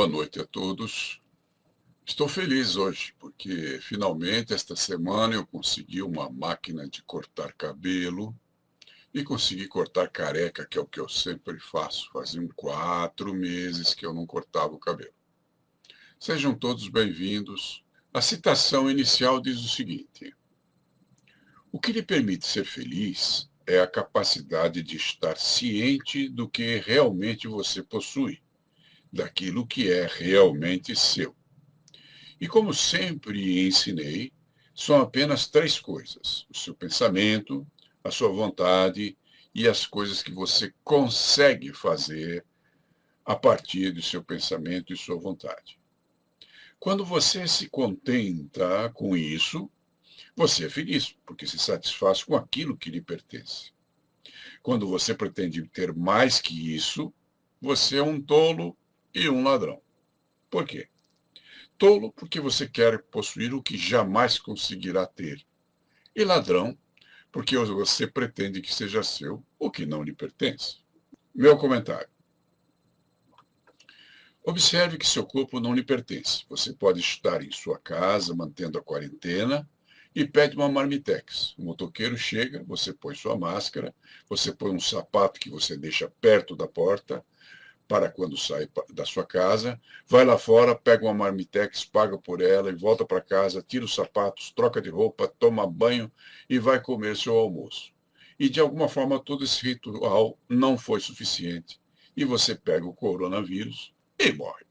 Boa noite a todos. Estou feliz hoje, porque finalmente esta semana eu consegui uma máquina de cortar cabelo e consegui cortar careca, que é o que eu sempre faço. Faziam 4 meses que eu não cortava o cabelo. Sejam todos bem-vindos. A citação inicial diz o seguinte: o que lhe permite ser feliz é a capacidade de estar ciente do que realmente você possui, daquilo que é realmente seu. E como sempre ensinei, são apenas 3 coisas: o seu pensamento, a sua vontade e as coisas que você consegue fazer a partir do seu pensamento e sua vontade. Quando você se contenta com isso, você é feliz, porque se satisfaz com aquilo que lhe pertence. Quando você pretende ter mais que isso, você é um tolo e um ladrão. Por quê? Tolo porque você quer possuir o que jamais conseguirá ter. E ladrão porque você pretende que seja seu o que não lhe pertence. Meu comentário. Observe que seu corpo não lhe pertence. Você pode estar em sua casa, mantendo a quarentena, e pede uma marmitex. O motoqueiro chega, você põe sua máscara, você põe um sapato que você deixa perto da porta, para quando sai da sua casa, vai lá fora, pega uma marmitex, paga por ela e volta para casa, tira os sapatos, troca de roupa, toma banho e vai comer seu almoço. E de alguma forma todo esse ritual não foi suficiente e você pega o coronavírus e morre.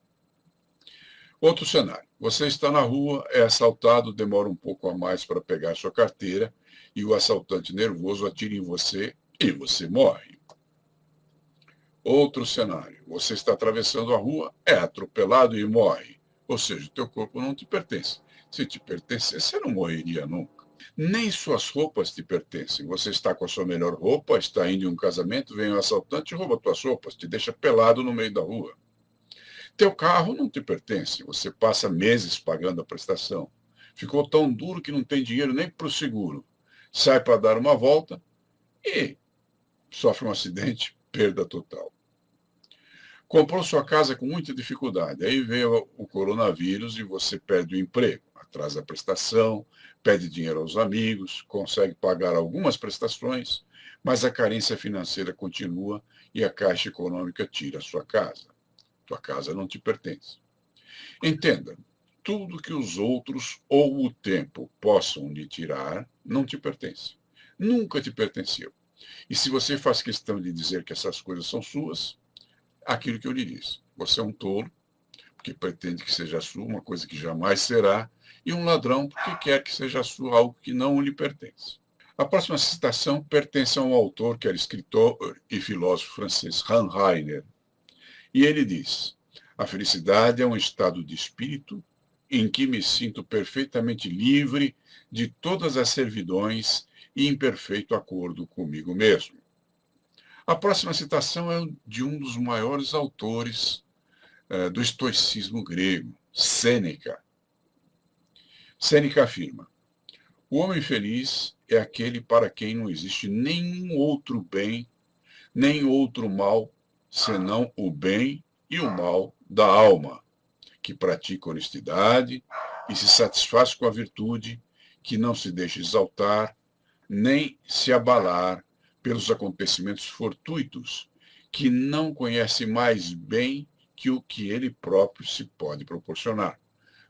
Outro cenário: você está na rua, é assaltado, demora um pouco a mais para pegar sua carteira e o assaltante nervoso atira em você e você morre. Outro cenário: você está atravessando a rua, é atropelado e morre. Ou seja, o teu corpo não te pertence. Se te pertencesse, você não morreria nunca. Nem suas roupas te pertencem. Você está com a sua melhor roupa, está indo em um casamento, vem um assaltante e rouba tuas roupas, te deixa pelado no meio da rua. Teu carro não te pertence. Você passa meses pagando a prestação. Ficou tão duro que não tem dinheiro nem para o seguro. Sai para dar uma volta e sofre um acidente, perda total. Comprou sua casa com muita dificuldade. Aí veio o coronavírus e você perde o emprego, atrasa a prestação, pede dinheiro aos amigos, consegue pagar algumas prestações, mas a carência financeira continua e a Caixa Econômica tira a sua casa. Tua casa não te pertence. Entenda, tudo que os outros ou o tempo possam lhe tirar não te pertence. Nunca te pertenceu. E se você faz questão de dizer que essas coisas são suas, aquilo que eu lhe disse: você é um tolo, porque pretende que seja sua, uma coisa que jamais será, e um ladrão, porque quer que seja sua algo que não lhe pertence. A próxima citação pertence a um autor que era escritor e filósofo francês, Hans Heiner, e ele diz: a felicidade é um estado de espírito em que me sinto perfeitamente livre de todas as servidões e em perfeito acordo comigo mesmo. A próxima citação é de um dos maiores autores do estoicismo grego, Sêneca. Sêneca afirma: o homem feliz é aquele para quem não existe nenhum outro bem, nem outro mal, senão o bem e o mal da alma, que pratica honestidade e se satisfaz com a virtude, que não se deixa exaltar, nem se abalar pelos acontecimentos fortuitos, que não conhece mais bem que o que ele próprio se pode proporcionar.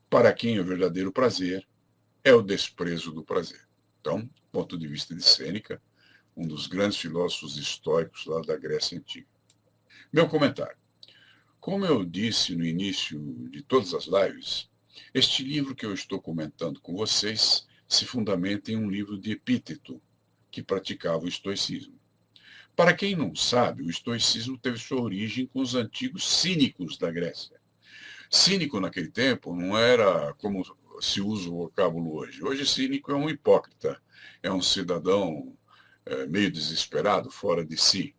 Para quem o verdadeiro prazer é o desprezo do prazer. Então, ponto de vista de Sêneca, um dos grandes filósofos estoicos lá da Grécia Antiga. Meu comentário. Como eu disse no início de todas as lives, este livro que eu estou comentando com vocês se fundamenta em um livro de Epíteto, que praticava o estoicismo. Para quem não sabe, o estoicismo teve sua origem com os antigos cínicos da Grécia. Cínico naquele tempo não era como se usa o vocábulo hoje. Hoje, cínico é um hipócrita, é um cidadão meio desesperado, fora de si.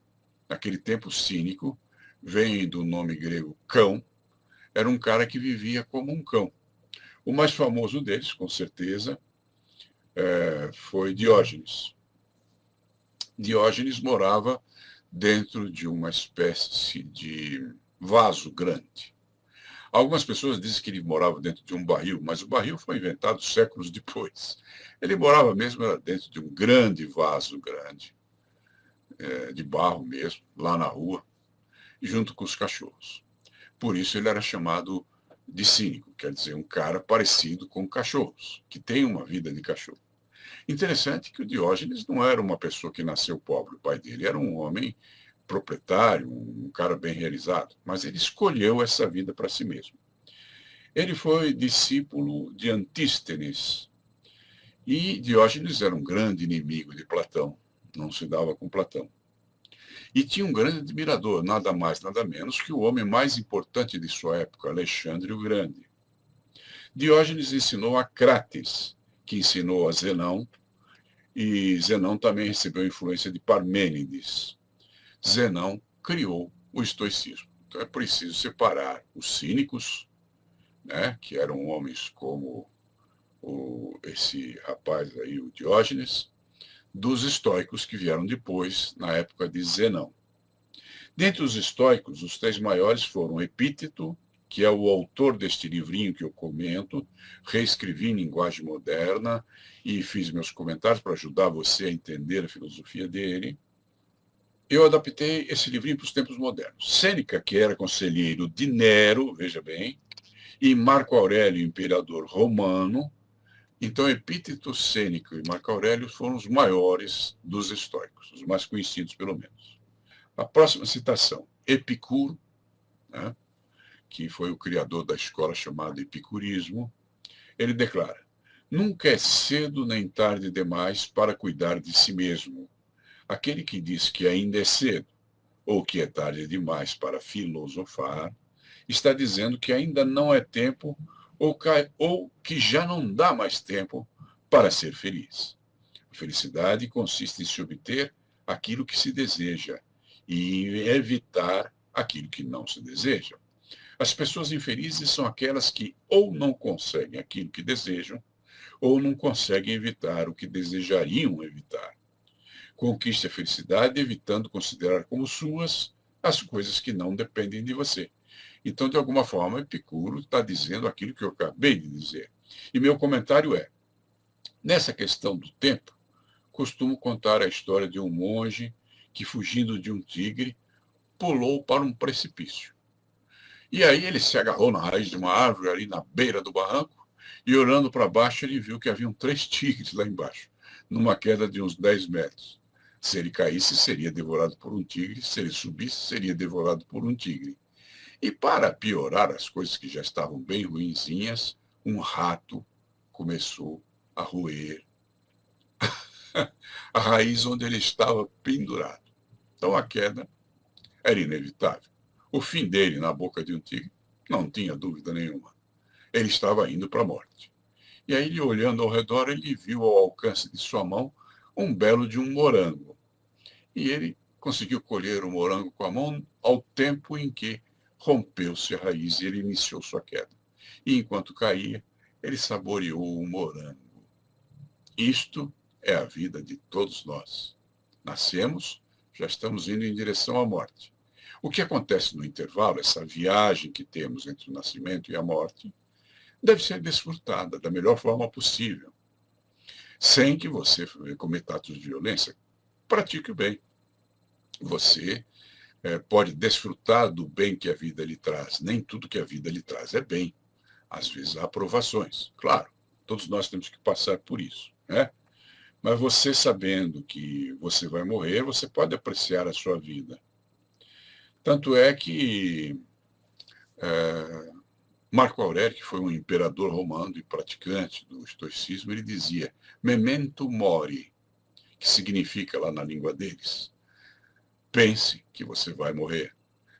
Naquele tempo, cínico vem do nome grego cão, era um cara que vivia como um cão. O mais famoso deles, com certeza, foi Diógenes. Diógenes morava dentro de uma espécie de vaso grande. Algumas pessoas dizem que ele morava dentro de um barril, mas o barril foi inventado séculos depois. Ele morava mesmo era dentro de um grande vaso grande, de barro mesmo, lá na rua, junto com os cachorros. Por isso ele era chamado de cínico, quer dizer, um cara parecido com cachorros, que tem uma vida de cachorro. Interessante que o Diógenes não era uma pessoa que nasceu pobre, o pai dele era um homem proprietário, um cara bem realizado, mas ele escolheu essa vida para si mesmo. Ele foi discípulo de Antístenes, e Diógenes era um grande inimigo de Platão, não se dava com Platão. E tinha um grande admirador, nada mais, nada menos que o homem mais importante de sua época, Alexandre o Grande. Diógenes ensinou a Crates, que ensinou a Zenão, e Zenão também recebeu influência de Parmênides. Zenão criou o estoicismo. Então é preciso separar os cínicos, né, que eram homens como esse rapaz aí, o Diógenes, dos estoicos que vieram depois, na época de Zenão. Dentre os estoicos, os três maiores foram Epíteto, que é o autor deste livrinho que eu comento, reescrevi em linguagem moderna e fiz meus comentários para ajudar você a entender a filosofia dele. Eu adaptei esse livrinho para os tempos modernos. Sêneca, que era conselheiro de Nero, veja bem, e Marco Aurélio, imperador romano. Então, Epíteto, Sêneca e Marco Aurélio foram os maiores dos estoicos, os mais conhecidos, pelo menos. A próxima citação, Epicuro, né, que foi o criador da escola chamada epicurismo, ele declara: nunca é cedo nem tarde demais para cuidar de si mesmo. Aquele que diz que ainda é cedo ou que é tarde demais para filosofar, está dizendo que ainda não é tempo ou que já não dá mais tempo para ser feliz. A felicidade consiste em se obter aquilo que se deseja e em evitar aquilo que não se deseja. As pessoas infelizes são aquelas que ou não conseguem aquilo que desejam, ou não conseguem evitar o que desejariam evitar. Conquiste a felicidade evitando considerar como suas as coisas que não dependem de você. Então, de alguma forma, Epicuro está dizendo aquilo que eu acabei de dizer. E meu comentário é: nessa questão do tempo, costumo contar a história de um monge que, fugindo de um tigre, pulou para um precipício. E aí ele se agarrou na raiz de uma árvore ali na beira do barranco e, olhando para baixo, ele viu que haviam 3 tigres lá embaixo, numa queda de uns 10 metros. Se ele caísse, seria devorado por um tigre. Se ele subisse, seria devorado por um tigre. E para piorar as coisas que já estavam bem ruinzinhas, um rato começou a roer a raiz onde ele estava pendurado. Então a queda era inevitável. O fim dele na boca de um tigre, não tinha dúvida nenhuma. Ele estava indo para a morte. E aí, ele, olhando ao redor, ele viu ao alcance de sua mão um belo de um morango. E ele conseguiu colher o morango com a mão ao tempo em que rompeu-se a raiz e ele iniciou sua queda. E enquanto caía, ele saboreou o morango. Isto é a vida de todos nós. Nascemos, já estamos indo em direção à morte. O que acontece no intervalo, essa viagem que temos entre o nascimento e a morte, deve ser desfrutada da melhor forma possível, sem que você cometa atos de violência. Pratique o bem. Você pode desfrutar do bem que a vida lhe traz. Nem tudo que a vida lhe traz é bem. Às vezes há provações. Claro, todos nós temos que passar por isso, né? Mas você, sabendo que você vai morrer, você pode apreciar a sua vida. Tanto é que Marco Aurélio, que foi um imperador romano e praticante do estoicismo, ele dizia memento mori, que significa, lá na língua deles, pense que você vai morrer.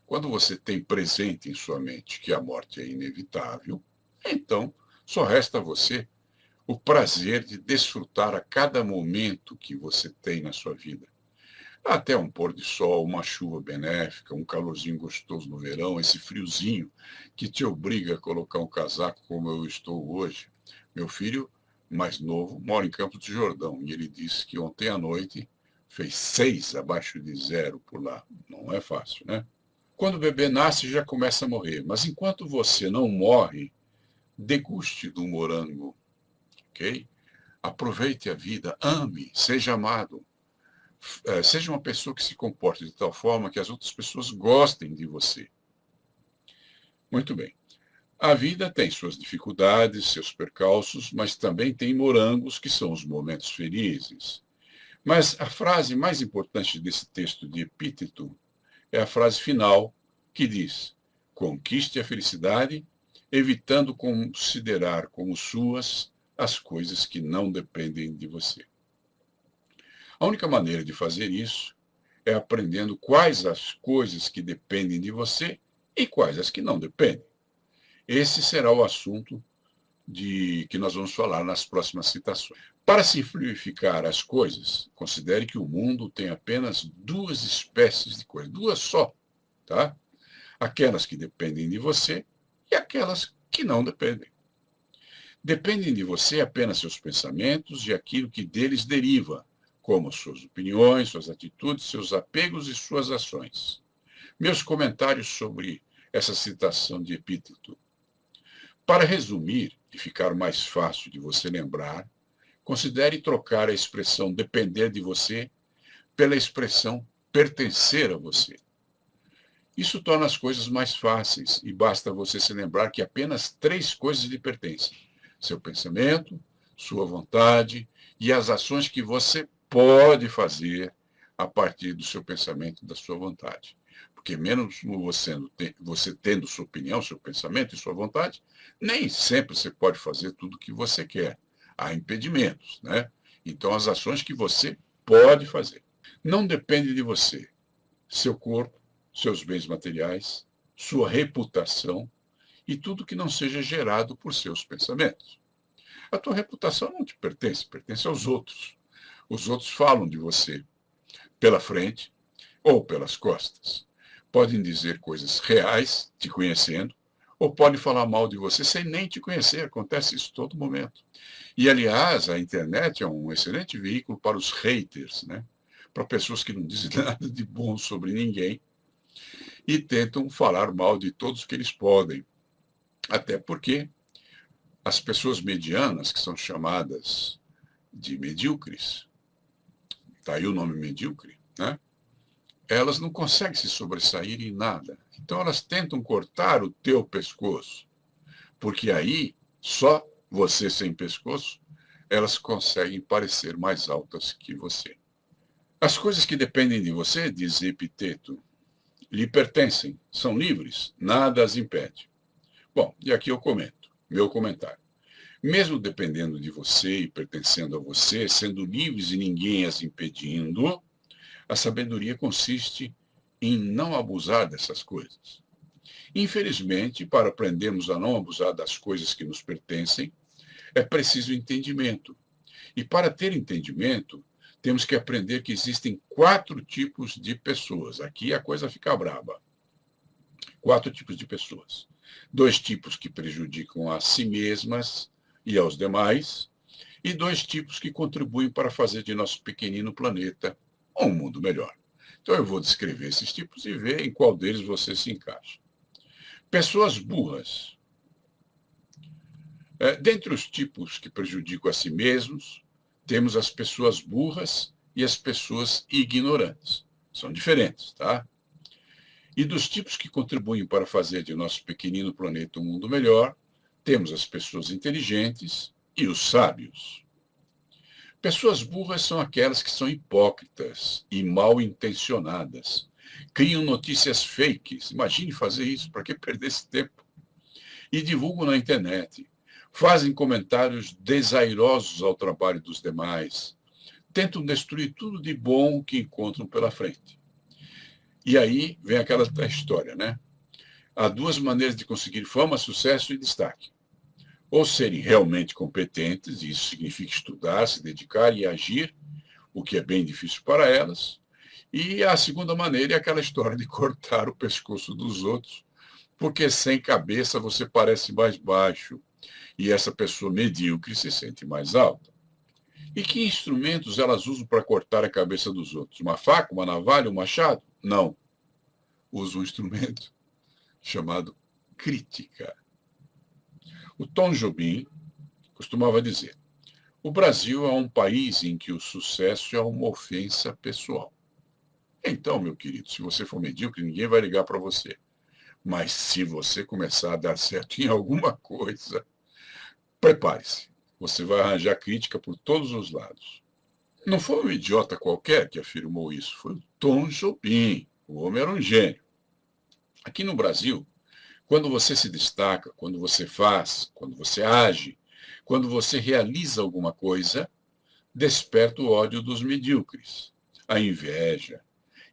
Quando você tem presente em sua mente que a morte é inevitável, então só resta a você o prazer de desfrutar a cada momento que você tem na sua vida. Até um pôr de sol, uma chuva benéfica, um calorzinho gostoso no verão, esse friozinho que te obriga a colocar um casaco como eu estou hoje. Meu filho mais novo mora em Campos do Jordão e ele disse que ontem à noite fez 6 abaixo de 0 por lá. Não é fácil, né? Quando o bebê nasce, já começa a morrer. Mas enquanto você não morre, deguste do morango, ok? Aproveite a vida, ame, seja amado. Seja uma pessoa que se comporte de tal forma que as outras pessoas gostem de você. Muito bem. A vida tem suas dificuldades, seus percalços, mas também tem morangos, que são os momentos felizes. Mas a frase mais importante desse texto de Epíteto é a frase final, que diz: conquiste a felicidade, evitando considerar como suas as coisas que não dependem de você. A única maneira de fazer isso é aprendendo quais as coisas que dependem de você e quais as que não dependem. Esse será o assunto que nós vamos falar nas próximas citações. Para simplificar as coisas, considere que o mundo tem apenas duas espécies de coisas, duas só, tá? Aquelas que dependem de você e aquelas que não dependem. Dependem de você apenas seus pensamentos e aquilo que deles deriva, como suas opiniões, suas atitudes, seus apegos e suas ações. Meus comentários sobre essa citação de Epíteto. Para resumir e ficar mais fácil de você lembrar, considere trocar a expressão depender de você pela expressão pertencer a você. Isso torna as coisas mais fáceis e basta você se lembrar que apenas três coisas lhe pertencem: seu pensamento, sua vontade e as ações que você pode fazer a partir do seu pensamento e da sua vontade. Porque mesmo você tendo sua opinião, seu pensamento e sua vontade, nem sempre você pode fazer tudo o que você quer. Há impedimentos, né? Então, as ações que você pode fazer. Não depende de você. Seu corpo, seus bens materiais, sua reputação e tudo que não seja gerado por seus pensamentos. A tua reputação não te pertence, pertence aos outros. Os outros falam de você pela frente ou pelas costas. Podem dizer coisas reais, te conhecendo, ou podem falar mal de você sem nem te conhecer. Acontece isso todo momento. E, aliás, a internet é um excelente veículo para os haters, né? Para pessoas que não dizem nada de bom sobre ninguém e tentam falar mal de todos que eles podem. Até porque as pessoas medianas, que são chamadas de medíocres, está aí o nome medíocre, né? Elas não conseguem se sobressair em nada. Então elas tentam cortar o teu pescoço, porque aí, só você sem pescoço, elas conseguem parecer mais altas que você. As coisas que dependem de você, diz Epíteto, lhe pertencem, são livres, nada as impede. Bom, e aqui eu comento, meu comentário. Mesmo dependendo de você e pertencendo a você, sendo livres e ninguém as impedindo, a sabedoria consiste em não abusar dessas coisas. Infelizmente, para aprendermos a não abusar das coisas que nos pertencem, é preciso entendimento. E para ter entendimento, temos que aprender que existem 4 tipos de pessoas. Aqui a coisa fica braba. 4 tipos de pessoas. 2 tipos que prejudicam a si mesmas e aos demais, e 2 tipos que contribuem para fazer de nosso pequenino planeta um mundo melhor. Então eu vou descrever esses tipos e ver em qual deles você se encaixa. Pessoas burras. Dentre os tipos que prejudicam a si mesmos, temos as pessoas burras e as pessoas ignorantes. São diferentes, tá? E dos tipos que contribuem para fazer de nosso pequenino planeta um mundo melhor, temos as pessoas inteligentes e os sábios. Pessoas burras são aquelas que são hipócritas e mal intencionadas. Criam notícias fakes. Imagine fazer isso, para que perder esse tempo? E divulgam na internet. Fazem comentários desairosos ao trabalho dos demais. Tentam destruir tudo de bom que encontram pela frente. E aí vem aquela história, né? Há 2 maneiras de conseguir fama, sucesso e destaque. Ou serem realmente competentes, e isso significa estudar, se dedicar e agir, o que é bem difícil para elas. E a segunda maneira é aquela história de cortar o pescoço dos outros, porque sem cabeça você parece mais baixo, e essa pessoa medíocre se sente mais alta. E que instrumentos elas usam para cortar a cabeça dos outros? Uma faca, uma navalha, um machado? Não. usa um instrumento chamado crítica. O Tom Jobim costumava dizer: o Brasil é um país em que o sucesso é uma ofensa pessoal. Então, meu querido, se você for medíocre, ninguém vai ligar para você. Mas se você começar a dar certo em alguma coisa, prepare-se. Você vai arranjar crítica por todos os lados. Não foi um idiota qualquer que afirmou isso, foi o Tom Jobim. O homem era um gênio. Aqui no Brasil, quando você se destaca, quando você faz, quando você age, quando você realiza alguma coisa, desperta o ódio dos medíocres, a inveja.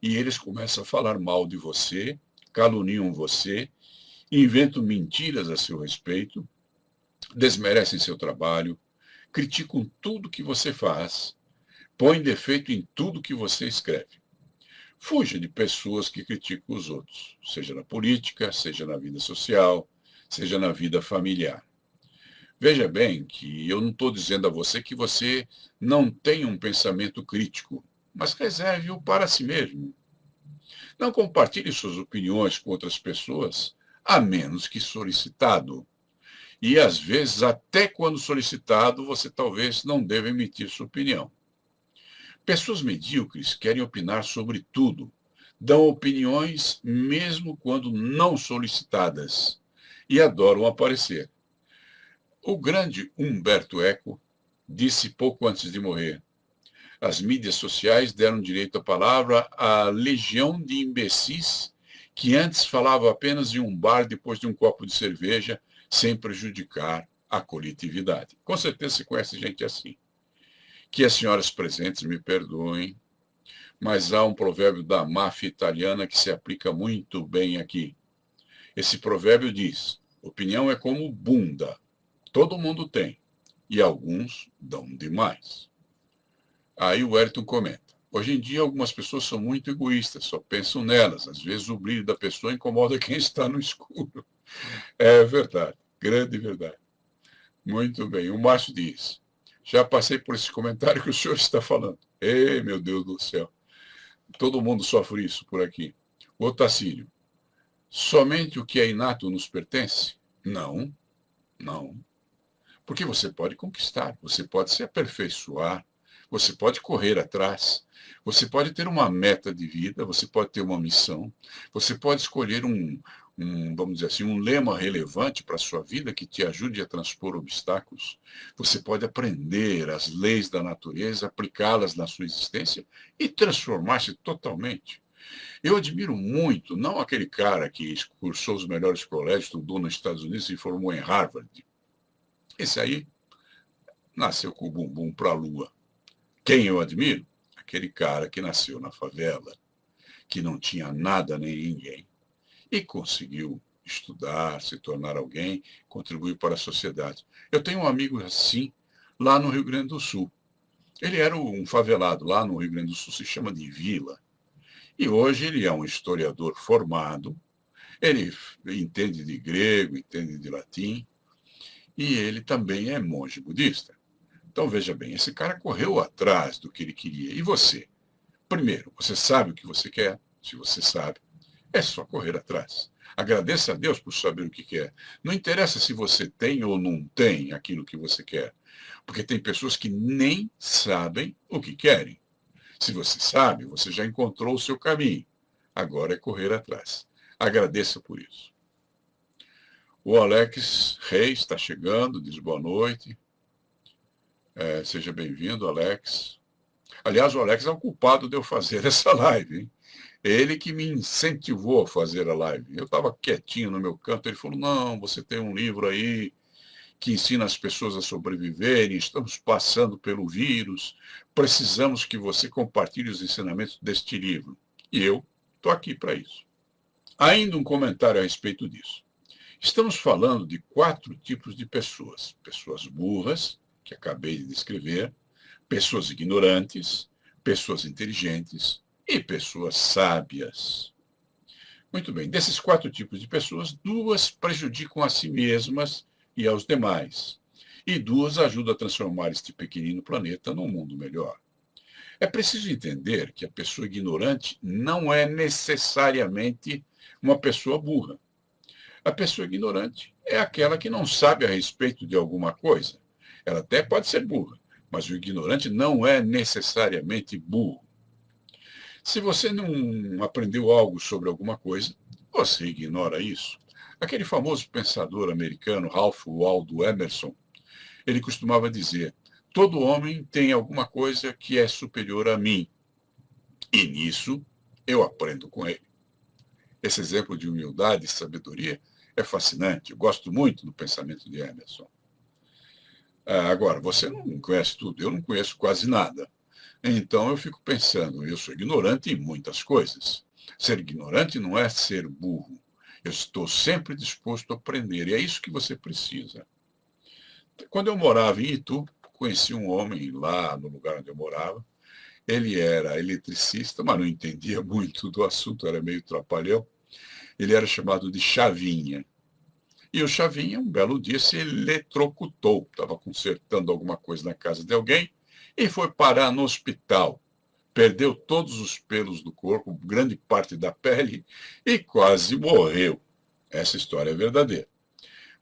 E eles começam a falar mal de você, caluniam você, inventam mentiras a seu respeito, desmerecem seu trabalho, criticam tudo que você faz, põem defeito em tudo que você escreve. Fuja de pessoas que criticam os outros, seja na política, seja na vida social, seja na vida familiar. Veja bem que eu não estou dizendo a você que você não tem um pensamento crítico, mas reserve-o para si mesmo. Não compartilhe suas opiniões com outras pessoas, a menos que solicitado. E, às vezes, até quando solicitado, você talvez não deva emitir sua opinião. Pessoas medíocres querem opinar sobre tudo, dão opiniões mesmo quando não solicitadas e adoram aparecer. O grande Humberto Eco disse pouco antes de morrer: as mídias sociais deram direito à palavra à legião de imbecis que antes falava apenas em um bar depois de um copo de cerveja, sem prejudicar a coletividade. Com certeza você conhece gente assim. Que as senhoras presentes me perdoem, mas há um provérbio da máfia italiana que se aplica muito bem aqui. Esse provérbio diz: opinião é como bunda, todo mundo tem, e alguns dão demais. Aí o Ayrton comenta: hoje em dia algumas pessoas são muito egoístas, só pensam nelas, às vezes o brilho da pessoa incomoda quem está no escuro. É verdade, grande verdade. Muito bem, o Márcio diz: já passei por esse comentário que o senhor está falando. Ei, meu Deus do céu. Todo mundo sofre isso por aqui. O Otacílio: somente o que é inato nos pertence? Não, não. Porque você pode conquistar, você pode se aperfeiçoar, você pode correr atrás, você pode ter uma meta de vida, você pode ter uma missão, você pode escolher vamos dizer assim, um lema relevante para a sua vida que te ajude a transpor obstáculos. Você pode aprender as leis da natureza, aplicá-las na sua existência e transformar-se totalmente. Eu admiro muito, não aquele cara que cursou os melhores colégios, estudou nos Estados Unidos e formou em Harvard. Esse aí nasceu com o bumbum para a lua. Quem eu admiro? Aquele cara que nasceu na favela, que não tinha nada nem ninguém, e conseguiu estudar, se tornar alguém, contribuir para a sociedade. Eu tenho um amigo assim, lá no Rio Grande do Sul. Ele era um favelado lá no Rio Grande do Sul, se chama de Vila. E hoje ele é um historiador formado, ele entende de grego, entende de latim, e ele também é monge budista. Então, veja bem, esse cara correu atrás do que ele queria. E você? Primeiro, você sabe o que você quer? Se você sabe, é só correr atrás. Agradeça a Deus por saber o que quer. Não interessa se você tem ou não tem aquilo que você quer. Porque tem pessoas que nem sabem o que querem. Se você sabe, você já encontrou o seu caminho. Agora é correr atrás. Agradeça por isso. O Alex Reis está chegando, diz boa noite. Seja bem-vindo, Alex. Aliás, o Alex é o culpado de eu fazer essa live, hein? Ele que me incentivou a fazer a live. Eu estava quietinho no meu canto, ele falou: não, você tem um livro aí que ensina as pessoas a sobreviverem, estamos passando pelo vírus, precisamos que você compartilhe os ensinamentos deste livro. E eu estou aqui para isso. Ainda um comentário a respeito disso. Estamos falando de 4 tipos de pessoas. Pessoas burras, que acabei de descrever, pessoas ignorantes, pessoas inteligentes e pessoas sábias. Muito bem, desses 4 tipos de pessoas, 2 prejudicam a si mesmas e aos demais, e 2 ajudam a transformar este pequenino planeta num mundo melhor. É preciso entender que a pessoa ignorante não é necessariamente uma pessoa burra. A pessoa ignorante é aquela que não sabe a respeito de alguma coisa. Ela até pode ser burra, mas o ignorante não é necessariamente burro. Se você não aprendeu algo sobre alguma coisa, você ignora isso. Aquele famoso pensador americano, Ralph Waldo Emerson, ele costumava dizer: todo homem tem alguma coisa que é superior a mim, e nisso eu aprendo com ele. Esse exemplo de humildade e sabedoria é fascinante. Eu gosto muito do pensamento de Emerson. Agora, você não conhece tudo, eu não conheço quase nada. Então eu fico pensando, eu sou ignorante em muitas coisas. Ser ignorante não é ser burro. Eu estou sempre disposto a aprender, e é isso que você precisa. Quando eu morava em Itu, conheci um homem lá no lugar onde eu morava. Ele era eletricista, mas não entendia muito do assunto, era meio trapalhão. Ele era chamado de Chavinha. E o Chavinha, um belo dia, se eletrocutou. Estava consertando alguma coisa na casa de alguém e foi parar no hospital. Perdeu todos os pelos do corpo, grande parte da pele e quase morreu. Essa história é verdadeira.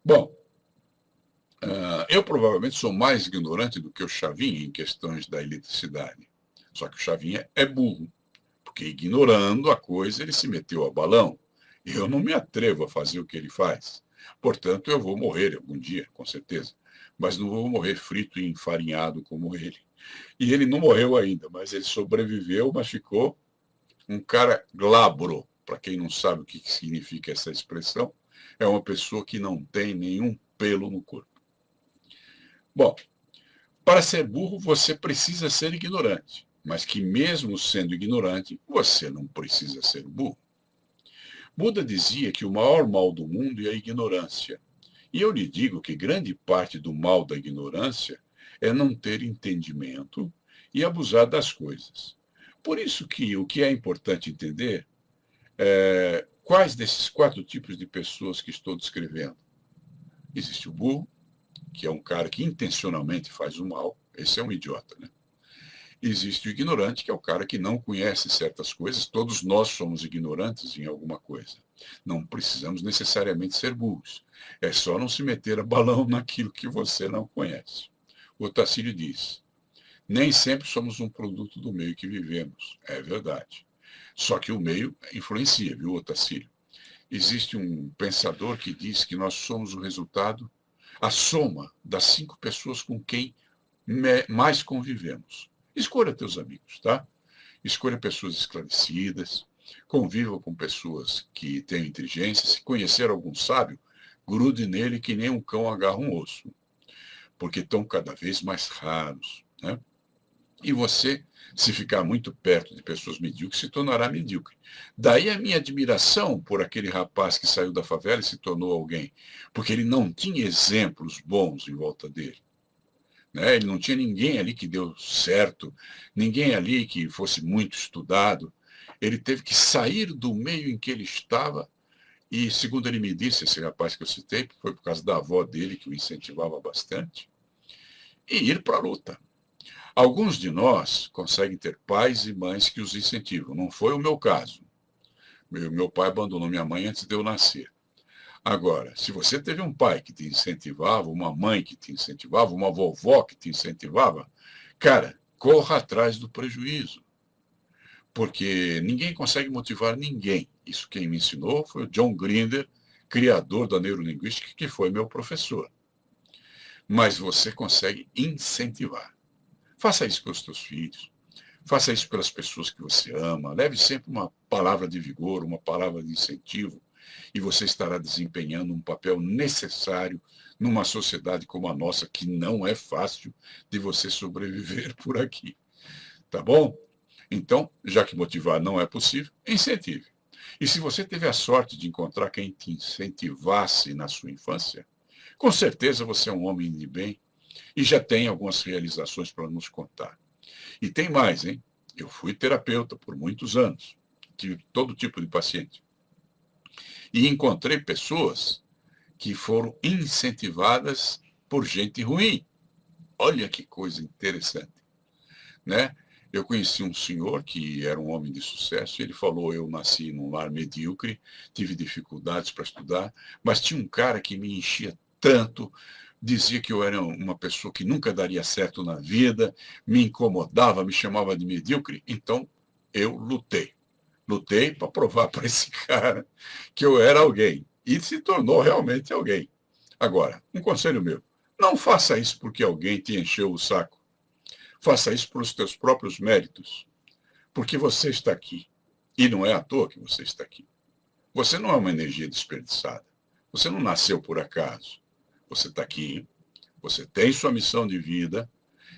Bom, eu provavelmente sou mais ignorante do que o Chavinha em questões da eletricidade. Só que o Chavinha é burro, porque ignorando a coisa ele se meteu a balão. Eu não me atrevo a fazer o que ele faz. Portanto, eu vou morrer algum dia, com certeza. Mas não vou morrer frito e enfarinhado como ele. E ele não morreu ainda, mas ele sobreviveu, mas ficou um cara glabro. Para quem não sabe o que significa essa expressão, é uma pessoa que não tem nenhum pelo no corpo. Bom, para ser burro, você precisa ser ignorante. Mas que mesmo sendo ignorante, você não precisa ser burro. Buda dizia que o maior mal do mundo é a ignorância. E eu lhe digo que grande parte do mal da ignorância é não ter entendimento e abusar das coisas. Por isso que o que é importante entender é quais desses 4 tipos de pessoas que estou descrevendo. Existe o burro, que é um cara que intencionalmente faz o mal, esse é um idiota, né? Existe o ignorante, que é o cara que não conhece certas coisas. Todos nós somos ignorantes em alguma coisa. Não precisamos necessariamente ser burros. É só não se meter a balão naquilo que você não conhece. O Otacílio diz: nem sempre somos um produto do meio que vivemos. É verdade. Só que o meio influencia, viu, Otacílio? Existe um pensador que diz que nós somos o resultado, a soma das 5 pessoas com quem mais convivemos. Escolha teus amigos, tá? Escolha pessoas esclarecidas, conviva com pessoas que tenham inteligência. Se conhecer algum sábio, grude nele que nem um cão agarra um osso, porque estão cada vez mais raros, né? E você, se ficar muito perto de pessoas medíocres, se tornará medíocre. Daí a minha admiração por aquele rapaz que saiu da favela e se tornou alguém, porque ele não tinha exemplos bons em volta dele. Né? Ele não tinha ninguém ali que deu certo, ninguém ali que fosse muito estudado. Ele teve que sair do meio em que ele estava e, segundo ele me disse, esse rapaz que eu citei, foi por causa da avó dele, que o incentivava bastante, e ir para a luta. Alguns de nós conseguem ter pais e mães que os incentivam. Não foi o meu caso. Meu pai abandonou minha mãe antes de eu nascer. Agora, se você teve um pai que te incentivava, uma mãe que te incentivava, uma vovó que te incentivava, cara, corra atrás do prejuízo. Porque ninguém consegue motivar ninguém. Isso quem me ensinou foi o John Grinder, criador da neurolinguística, que foi meu professor. Mas você consegue incentivar. Faça isso com os seus filhos. Faça isso pelas pessoas que você ama. Leve sempre uma palavra de vigor, uma palavra de incentivo, e você estará desempenhando um papel necessário numa sociedade como a nossa, que não é fácil de você sobreviver por aqui. Tá bom? Então, já que motivar não é possível, incentive. E se você teve a sorte de encontrar quem te incentivasse na sua infância, com certeza você é um homem de bem e já tem algumas realizações para nos contar. E tem mais, hein? Eu fui terapeuta por muitos anos, tive todo tipo de paciente. E encontrei pessoas que foram incentivadas por gente ruim. Olha que coisa interessante, né? Eu conheci um senhor que era um homem de sucesso, e ele falou, eu nasci num lar medíocre, tive dificuldades para estudar, mas tinha um cara que me enchia tanto, dizia que eu era uma pessoa que nunca daria certo na vida, me incomodava, me chamava de medíocre, então eu lutei. Lutei para provar para esse cara que eu era alguém, e se tornou realmente alguém. Agora, um conselho meu, não faça isso porque alguém te encheu o saco. Faça isso pelos teus próprios méritos, porque você está aqui. E não é à toa que você está aqui. Você não é uma energia desperdiçada. Você não nasceu por acaso. Você está aqui, você tem sua missão de vida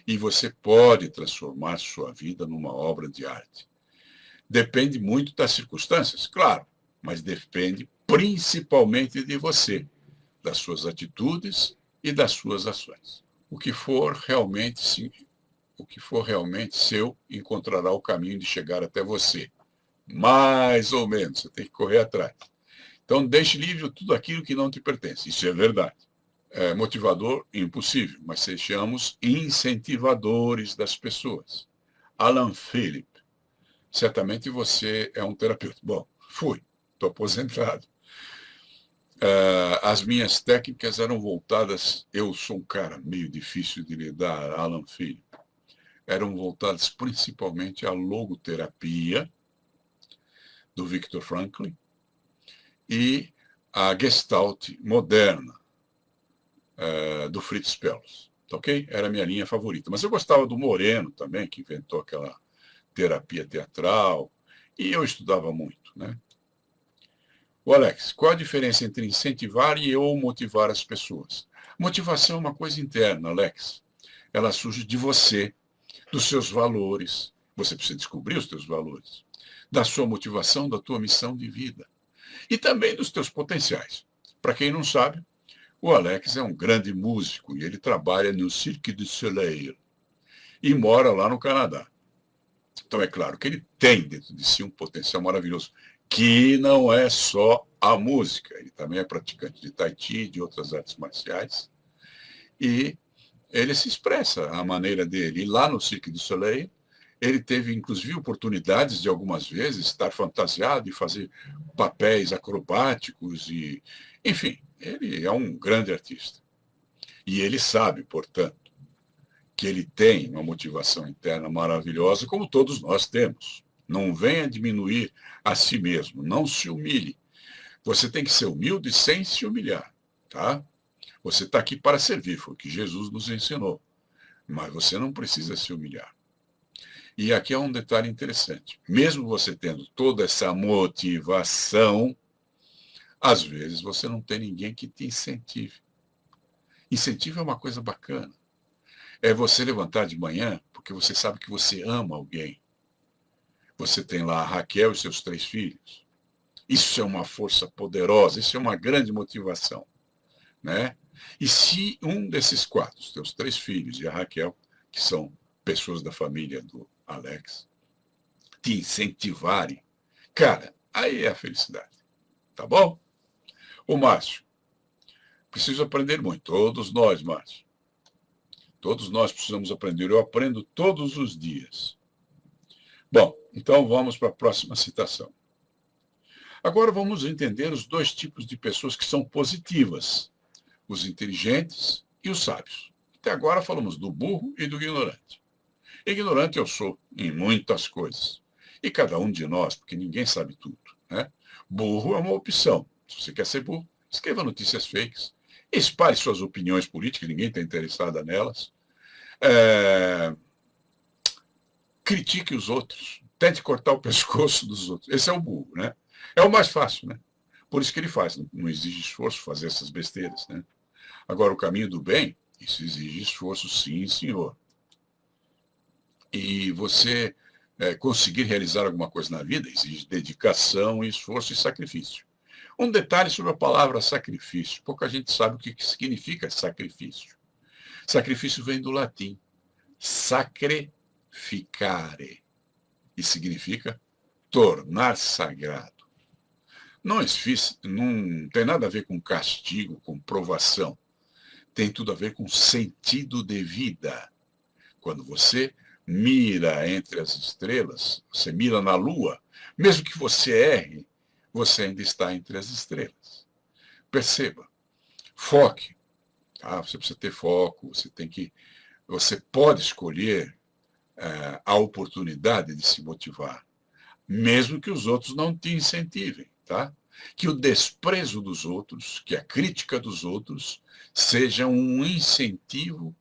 e você pode transformar sua vida numa obra de arte. Depende muito das circunstâncias, claro, mas depende principalmente de você, das suas atitudes e das suas ações. O que for realmente o que for realmente seu encontrará o caminho de chegar até você. Mais ou menos, você tem que correr atrás. Então, deixe livre tudo aquilo que não te pertence. Isso é verdade. É motivador, impossível, mas sejamos incentivadores das pessoas. Alan Phillips, certamente você é um terapeuta. Bom, fui, estou aposentado. As minhas técnicas eram voltadas, eu sou um cara meio difícil de lidar, Alan Phillips, eram voltadas principalmente à logoterapia do Viktor Frankl e à Gestalt moderna do Fritz Perls. Ok? Era a minha linha favorita. Mas eu gostava do Moreno também, que inventou aquela terapia teatral, e eu estudava muito, né? O Alex, qual a diferença entre incentivar e ou motivar as pessoas? Motivação é uma coisa interna, Alex. Ela surge de você, dos seus valores. Você precisa descobrir os seus valores, da sua motivação, da tua missão de vida e também dos teus potenciais. Para quem não sabe, o Alex é um grande músico e ele trabalha no Cirque du Soleil e mora lá no Canadá. Então é claro que ele tem dentro de si um potencial maravilhoso, que não é só a música. Ele também é praticante de Tai Chi, de outras artes marciais, e ele se expressa à maneira dele. E lá no Cirque du Soleil, ele teve, inclusive, oportunidades de algumas vezes estar fantasiado e fazer papéis acrobáticos. Enfim, ele é um grande artista. E ele sabe, portanto, que ele tem uma motivação interna maravilhosa, como todos nós temos. Não venha diminuir a si mesmo, não se humilhe. Você tem que ser humilde sem se humilhar, tá? Você está aqui para servir, foi o que Jesus nos ensinou. Mas você não precisa se humilhar. E aqui é um detalhe interessante. Mesmo você tendo toda essa motivação, às vezes você não tem ninguém que te incentive. Incentivo é uma coisa bacana. É você levantar de manhã porque você sabe que você ama alguém. Você tem lá a Raquel e seus 3 filhos. Isso é uma força poderosa, isso é uma grande motivação, né? E se um desses 4, os teus 3 filhos e a Raquel, que são pessoas da família do Alex, te incentivarem, cara, aí é a felicidade, tá bom? O Márcio, preciso aprender muito, todos nós, Márcio. Todos nós precisamos aprender, eu aprendo todos os dias. Bom, então vamos para a próxima citação. Agora vamos entender os 2 tipos de pessoas que são positivas, os inteligentes e os sábios. Até agora falamos do burro e do ignorante. Ignorante eu sou em muitas coisas. E cada um de nós, porque ninguém sabe tudo, né? Burro é uma opção. Se você quer ser burro, escreva notícias fakes, espalhe suas opiniões políticas, ninguém está interessado nelas. Critique os outros, tente cortar o pescoço dos outros. Esse é o burro, né? É o mais fácil, né? Por isso que ele faz, não exige esforço fazer essas besteiras, né? Agora, o caminho do bem, isso exige esforço, sim, senhor. E você conseguir realizar alguma coisa na vida exige dedicação, esforço e sacrifício. Um detalhe sobre a palavra sacrifício. Pouca gente sabe o que significa sacrifício. Sacrifício vem do latim sacrificare e significa tornar sagrado. Não tem nada a ver com castigo, com provação. Tem tudo a ver com sentido de vida. Quando você mira entre as estrelas, você mira na Lua, mesmo que você erre, você ainda está entre as estrelas. Perceba, foque. Tá? Você precisa ter foco, você pode escolher a oportunidade de se motivar, mesmo que os outros não te incentivem, tá? Que o desprezo dos outros, que a crítica dos outros, seja um incentivo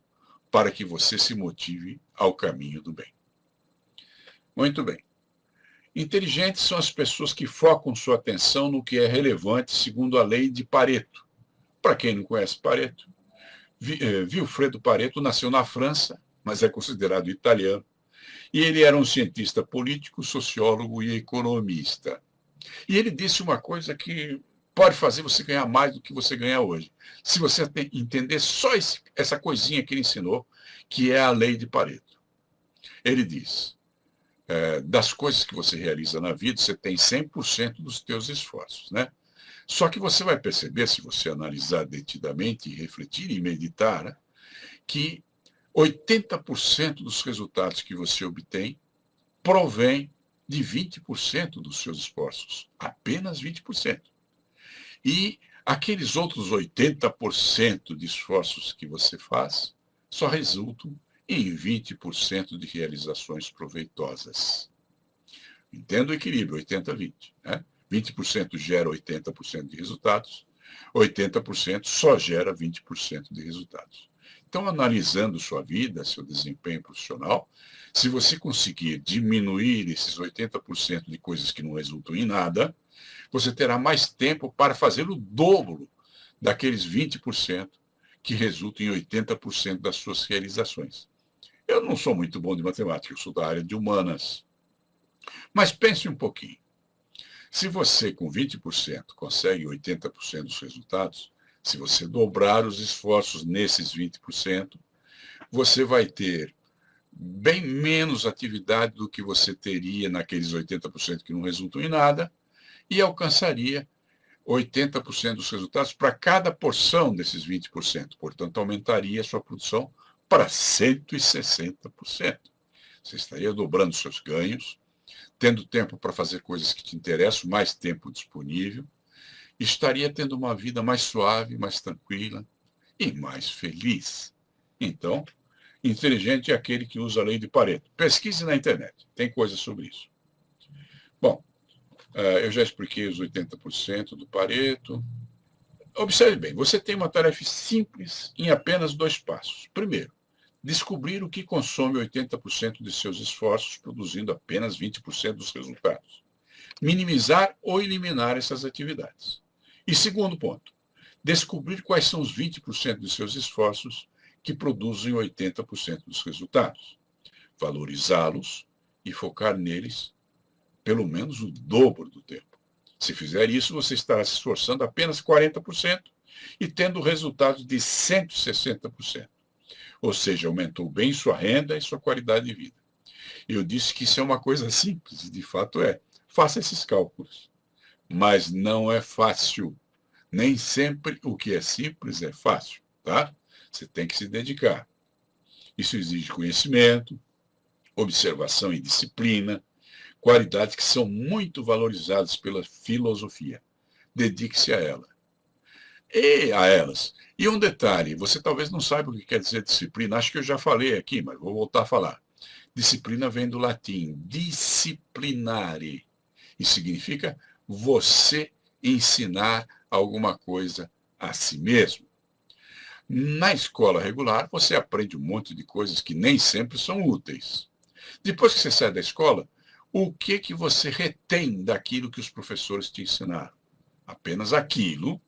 para que você se motive ao caminho do bem. Muito bem. Inteligentes são as pessoas que focam sua atenção no que é relevante segundo a lei de Pareto. Para quem não conhece Pareto, Vilfredo Pareto nasceu na França, mas é considerado italiano, e ele era um cientista político, sociólogo e economista. E ele disse uma coisa que pode fazer você ganhar mais do que você ganha hoje. Se você entender só essa coisinha que ele ensinou, que é a lei de Pareto. Ele diz, das coisas que você realiza na vida, você tem 100% dos teus esforços, né? Só que você vai perceber, se você analisar detidamente, refletir e meditar, né, que 80% dos resultados que você obtém provém de 20% dos seus esforços. Apenas 20%. E aqueles outros 80% de esforços que você faz só resultam em 20% de realizações proveitosas. Entenda o equilíbrio, 80-20. Né? 20% gera 80% de resultados, 80% só gera 20% de resultados. Então, analisando sua vida, seu desempenho profissional, se você conseguir diminuir esses 80% de coisas que não resultam em nada, você terá mais tempo para fazer o dobro daqueles 20% que resultam em 80% das suas realizações. Eu não sou muito bom de matemática, eu sou da área de humanas. Mas pense um pouquinho. Se você, com 20%, consegue 80% dos resultados, se você dobrar os esforços nesses 20%, você vai ter bem menos atividade do que você teria naqueles 80% que não resultam em nada e alcançaria 80% dos resultados para cada porção desses 20%. Portanto, aumentaria a sua produção para 160%. Você estaria dobrando seus ganhos, tendo tempo para fazer coisas que te interessam, mais tempo disponível, estaria tendo uma vida mais suave, mais tranquila e mais feliz. Então, inteligente é aquele que usa a lei de Pareto. Pesquise na internet, tem coisas sobre isso. Bom, eu já expliquei os 80% do Pareto. Observe bem, você tem uma tarefa simples em apenas 2 passos. Primeiro, descobrir o que consome 80% de seus esforços, produzindo apenas 20% dos resultados. Minimizar ou eliminar essas atividades. E segundo ponto, descobrir quais são os 20% de seus esforços que produzem 80% dos resultados. Valorizá-los e focar neles pelo menos o dobro do tempo. Se fizer isso, você estará se esforçando apenas 40% e tendo resultados de 160%. Ou seja, aumentou bem sua renda e sua qualidade de vida. Eu disse que isso é uma coisa simples, e de fato é. Faça esses cálculos. Mas não é fácil. Nem sempre o que é simples é fácil, tá? Você tem que se dedicar. Isso exige conhecimento, observação e disciplina, qualidades que são muito valorizadas pela filosofia. Dedique-se a ela. E a elas. E um detalhe, você talvez não saiba o que quer dizer disciplina, acho que eu já falei aqui, mas vou voltar a falar. Disciplina vem do latim disciplinare, e significa você ensinar alguma coisa a si mesmo. Na escola regular, você aprende um monte de coisas que nem sempre são úteis. Depois que você sai da escola, o que você retém daquilo que os professores te ensinaram? Apenas aquilo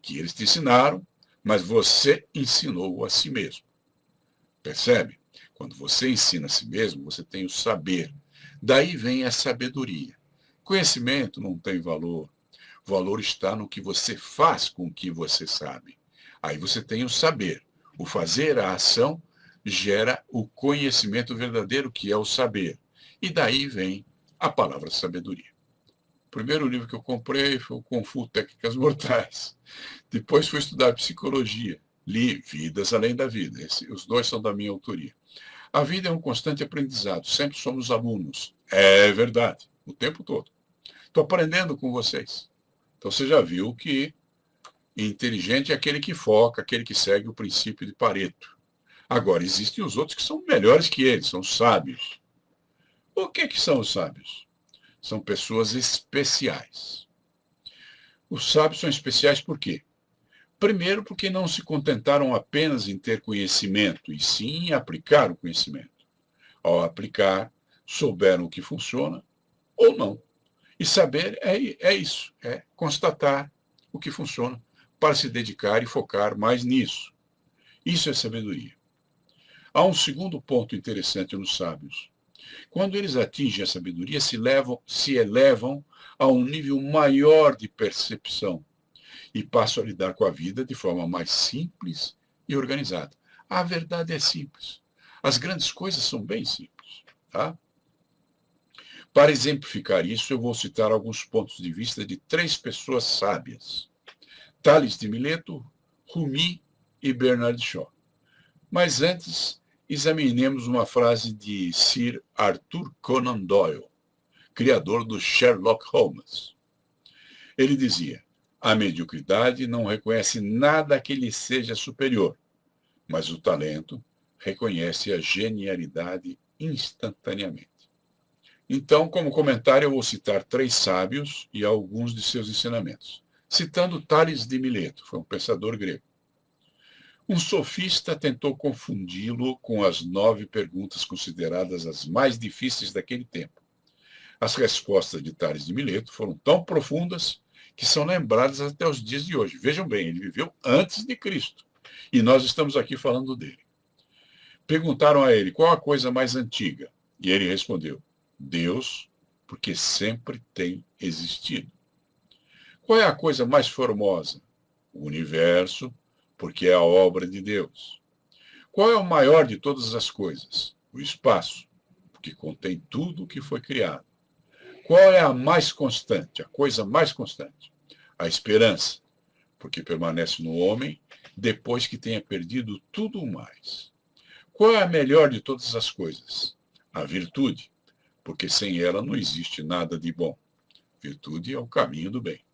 que eles te ensinaram, mas você ensinou a si mesmo. Percebe? Quando você ensina a si mesmo, você tem o saber. Daí vem a sabedoria. Conhecimento não tem valor. O valor está no que você faz com o que você sabe. Aí você tem o saber. O fazer, a ação, gera o conhecimento verdadeiro, que é o saber. E daí vem a palavra sabedoria. O primeiro livro que eu comprei foi o Kung Fu Técnicas Mortais. Depois fui estudar psicologia. Li Vidas Além da Vida. Os 2 são da minha autoria. A vida é um constante aprendizado, sempre somos alunos. É verdade, o tempo todo. Estou aprendendo com vocês. Então você já viu que inteligente é aquele que foca, aquele que segue o princípio de Pareto. Agora, existem os outros que são melhores que eles, são sábios. O que são os sábios? São pessoas especiais. Os sábios são especiais por quê? Primeiro, porque não se contentaram apenas em ter conhecimento, e sim em aplicar o conhecimento. Ao aplicar, souberam o que funciona ou não. E saber é isso, é constatar o que funciona para se dedicar e focar mais nisso. Isso é sabedoria. Há um segundo ponto interessante nos sábios. Quando eles atingem a sabedoria, se elevam a um nível maior de percepção e passam a lidar com a vida de forma mais simples e organizada. A verdade é simples. As grandes coisas são bem simples. Tá? Para exemplificar isso, eu vou citar alguns pontos de vista de 3 pessoas sábias. Tales de Mileto, Rumi e Bernard Shaw. Mas antes, examinemos uma frase de Sir Arthur Conan Doyle, criador do Sherlock Holmes. Ele dizia: a mediocridade não reconhece nada que lhe seja superior, mas o talento reconhece a genialidade instantaneamente. Então, como comentário, eu vou citar 3 sábios e alguns de seus ensinamentos. Citando Tales de Mileto, foi um pensador grego. Um sofista tentou confundi-lo com as 9 perguntas consideradas as mais difíceis daquele tempo. As respostas de Tales de Mileto foram tão profundas que são lembradas até os dias de hoje. Vejam bem, ele viveu antes de Cristo. E nós estamos aqui falando dele. Perguntaram a ele qual a coisa mais antiga. E ele respondeu: Deus, porque sempre tem existido. Qual é a coisa mais formosa? O universo, porque é a obra de Deus. Qual é o maior de todas as coisas? O espaço, porque contém tudo o que foi criado. Qual é a mais constante, a coisa mais constante? A esperança, porque permanece no homem depois que tenha perdido tudo o mais. Qual é a melhor de todas as coisas? A virtude, porque sem ela não existe nada de bom. Virtude é o caminho do bem.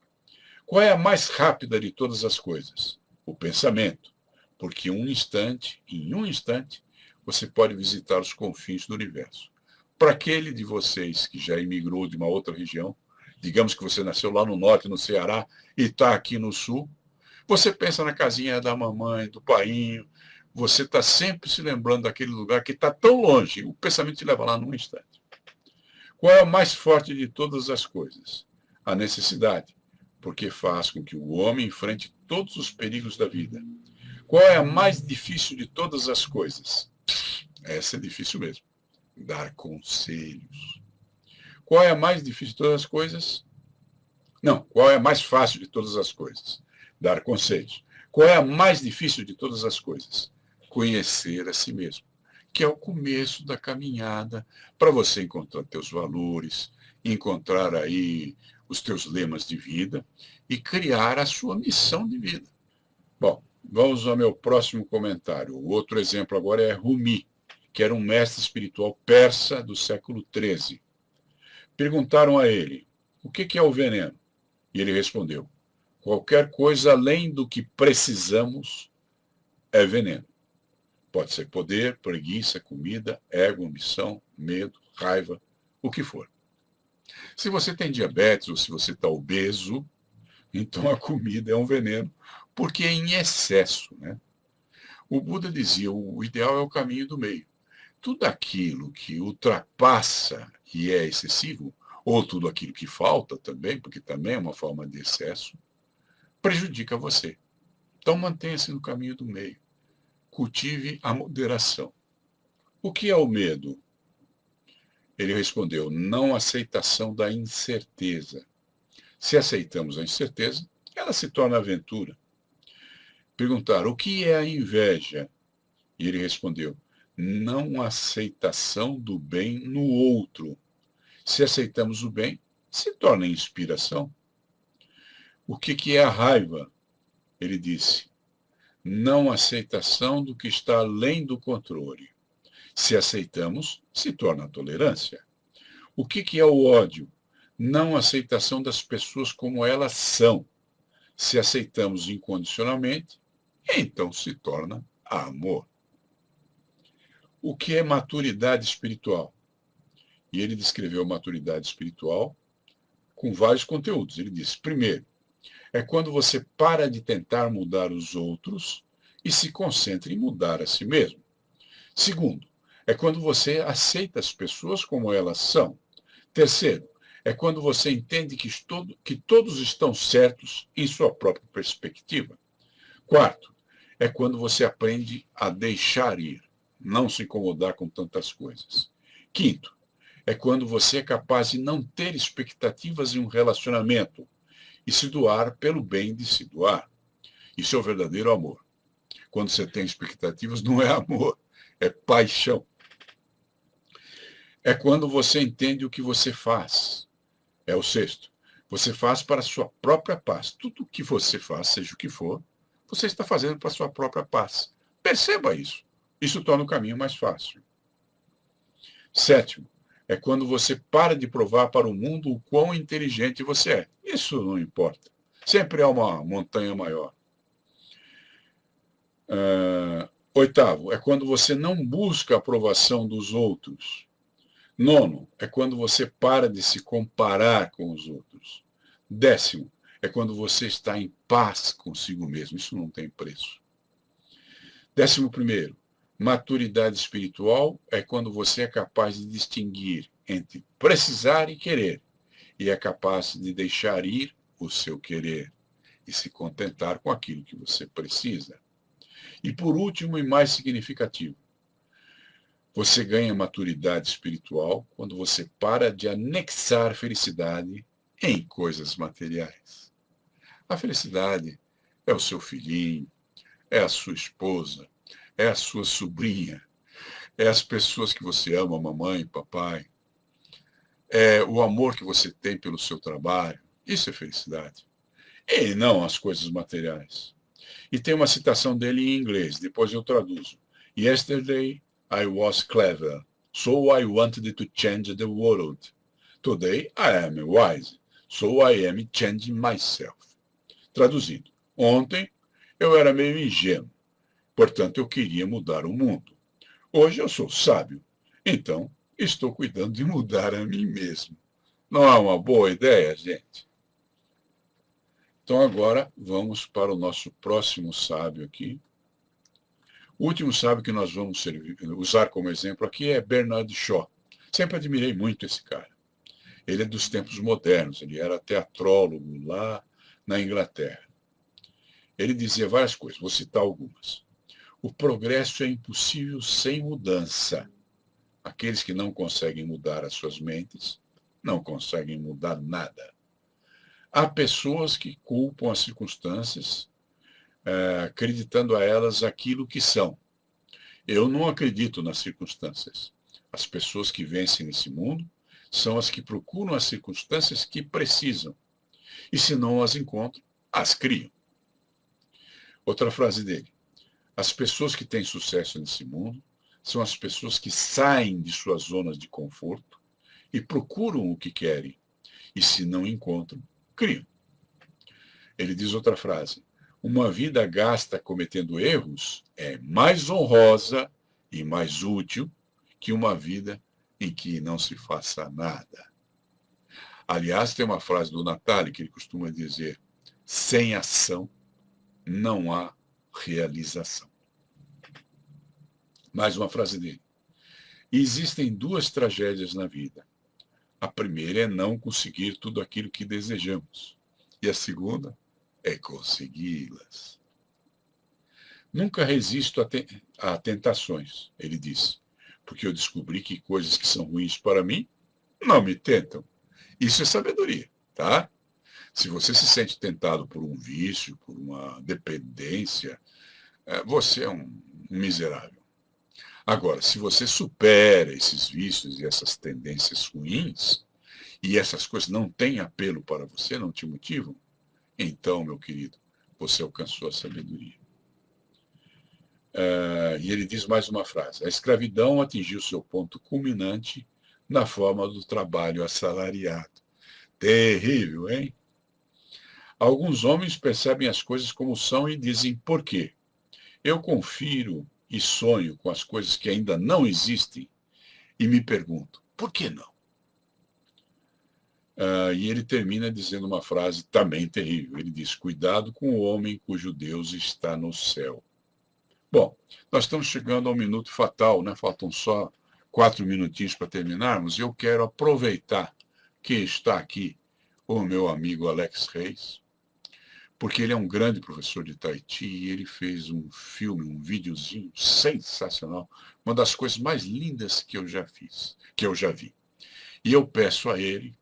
Qual é a mais rápida de todas as coisas? O pensamento, porque em um instante, você pode visitar os confins do universo. Para aquele de vocês que já emigrou de uma outra região, digamos que você nasceu lá no norte, no Ceará, e está aqui no sul, você pensa na casinha da mamãe, do painho, você está sempre se lembrando daquele lugar que está tão longe, o pensamento te leva lá num instante. Qual é a mais forte de todas as coisas? A necessidade, porque faz com que o homem enfrente todos os perigos da vida. Qual é a mais difícil de todas as coisas? Essa é difícil mesmo. Dar conselhos. Qual é a mais difícil de todas as coisas? Não, qual é a mais fácil de todas as coisas? Dar conselhos. Qual é a mais difícil de todas as coisas? Conhecer a si mesmo, que é o começo da caminhada para você encontrar teus valores, encontrar aí os teus lemas de vida e criar a sua missão de vida. Bom, vamos ao meu próximo comentário. O outro exemplo agora é Rumi, que era um mestre espiritual persa do século XIII. Perguntaram a ele: o que é o veneno? E ele respondeu: qualquer coisa além do que precisamos é veneno. Pode ser poder, preguiça, comida, ego, ambição, medo, raiva, o que for. Se você tem diabetes ou se você está obeso, então a comida é um veneno, porque é em excesso, né? O Buda dizia: o ideal é o caminho do meio. Tudo aquilo que ultrapassa e é excessivo, ou tudo aquilo que falta também, porque também é uma forma de excesso, prejudica você. Então mantenha-se no caminho do meio. Cultive a moderação. O que é o medo? Ele respondeu: não aceitação da incerteza. Se aceitamos a incerteza, ela se torna aventura. Perguntaram: o que é a inveja? E ele respondeu: não aceitação do bem no outro. Se aceitamos o bem, se torna inspiração. O que é a raiva? Ele disse: não aceitação do que está além do controle. Se aceitamos, se torna tolerância. O que é o ódio? Não aceitação das pessoas como elas são. Se aceitamos incondicionalmente, então se torna amor. O que é maturidade espiritual? E ele descreveu maturidade espiritual com vários conteúdos. Ele disse, primeiro, é quando você para de tentar mudar os outros e se concentra em mudar a si mesmo. Segundo, é quando você aceita as pessoas como elas são. Terceiro, é quando você entende que todos estão certos em sua própria perspectiva. Quarto, é quando você aprende a deixar ir, não se incomodar com tantas coisas. Quinto, é quando você é capaz de não ter expectativas em um relacionamento e se doar pelo bem de se doar. Isso é o verdadeiro amor. Quando você tem expectativas, não é amor, é paixão. É quando você entende o que você faz. É o sexto. Você faz para a sua própria paz. Tudo o que você faz, seja o que for, você está fazendo para a sua própria paz. Perceba isso. Isso torna o caminho mais fácil. Sétimo, é quando você para de provar para o mundo o quão inteligente você é. Isso não importa. Sempre há uma montanha maior. Oitavo, é quando você não busca a aprovação dos outros. Nono, é quando você para de se comparar com os outros. Décimo, é quando você está em paz consigo mesmo. Isso não tem preço. 11º, maturidade espiritual é quando você é capaz de distinguir entre precisar e querer, e é capaz de deixar ir o seu querer e se contentar com aquilo que você precisa. E por último e mais significativo, você ganha maturidade espiritual quando você para de anexar felicidade em coisas materiais. A felicidade é o seu filhinho, é a sua esposa, é a sua sobrinha, é as pessoas que você ama, mamãe, papai, é o amor que você tem pelo seu trabalho. Isso é felicidade. E não as coisas materiais. E tem uma citação dele em inglês, depois eu traduzo. Yesterday I was clever, so I wanted to change the world. Today I am wise, so I am changing myself. Traduzido. Ontem eu era meio ingênuo, portanto eu queria mudar o mundo. Hoje eu sou sábio, então estou cuidando de mudar a mim mesmo. Não é uma boa ideia, gente? Então agora vamos para o nosso próximo sábio aqui. O último sábio que nós vamos usar como exemplo aqui é Bernard Shaw. Sempre admirei muito esse cara. Ele é dos tempos modernos, ele era teatrólogo lá na Inglaterra. Ele dizia várias coisas, vou citar algumas. O progresso é impossível sem mudança. Aqueles que não conseguem mudar as suas mentes não conseguem mudar nada. Há pessoas que culpam as circunstâncias, acreditando a elas aquilo que são. Eu não acredito nas circunstâncias. As pessoas que vencem nesse mundo são as que procuram as circunstâncias que precisam. E se não as encontram, as criam. Outra frase dele. As pessoas que têm sucesso nesse mundo são as pessoas que saem de suas zonas de conforto e procuram o que querem. E se não encontram, criam. Ele diz outra frase. Uma vida gasta cometendo erros é mais honrosa e mais útil que uma vida em que não se faça nada. Aliás, tem uma frase do Natália que ele costuma dizer, sem ação não há realização. Mais uma frase dele. Existem duas tragédias na vida. A primeira é não conseguir tudo aquilo que desejamos. E a segunda é consegui-las. Nunca resisto a tentações, ele disse, porque eu descobri que coisas que são ruins para mim não me tentam. Isso é sabedoria, tá? Se você se sente tentado por um vício, por uma dependência, você é um miserável. Agora, se você supera esses vícios e essas tendências ruins, e essas coisas não têm apelo para você, não te motivam, então, meu querido, você alcançou a sabedoria. E ele diz mais uma frase: a escravidão atingiu seu ponto culminante na forma do trabalho assalariado. Terrível, hein? Alguns homens percebem as coisas como são e dizem por quê. Eu confiro e sonho com as coisas que ainda não existem e me pergunto, por que não? E ele termina dizendo uma frase também terrível. Ele diz, cuidado com o homem cujo Deus está no céu. Bom, nós estamos chegando ao minuto fatal, né? Faltam só 4 minutinhos para terminarmos. Eu quero aproveitar que está aqui o meu amigo Alex Reis, porque ele é um grande professor de Tahiti e ele fez um filme, um videozinho sensacional, uma das coisas mais lindas que eu já fiz, que eu já vi. E eu peço a ele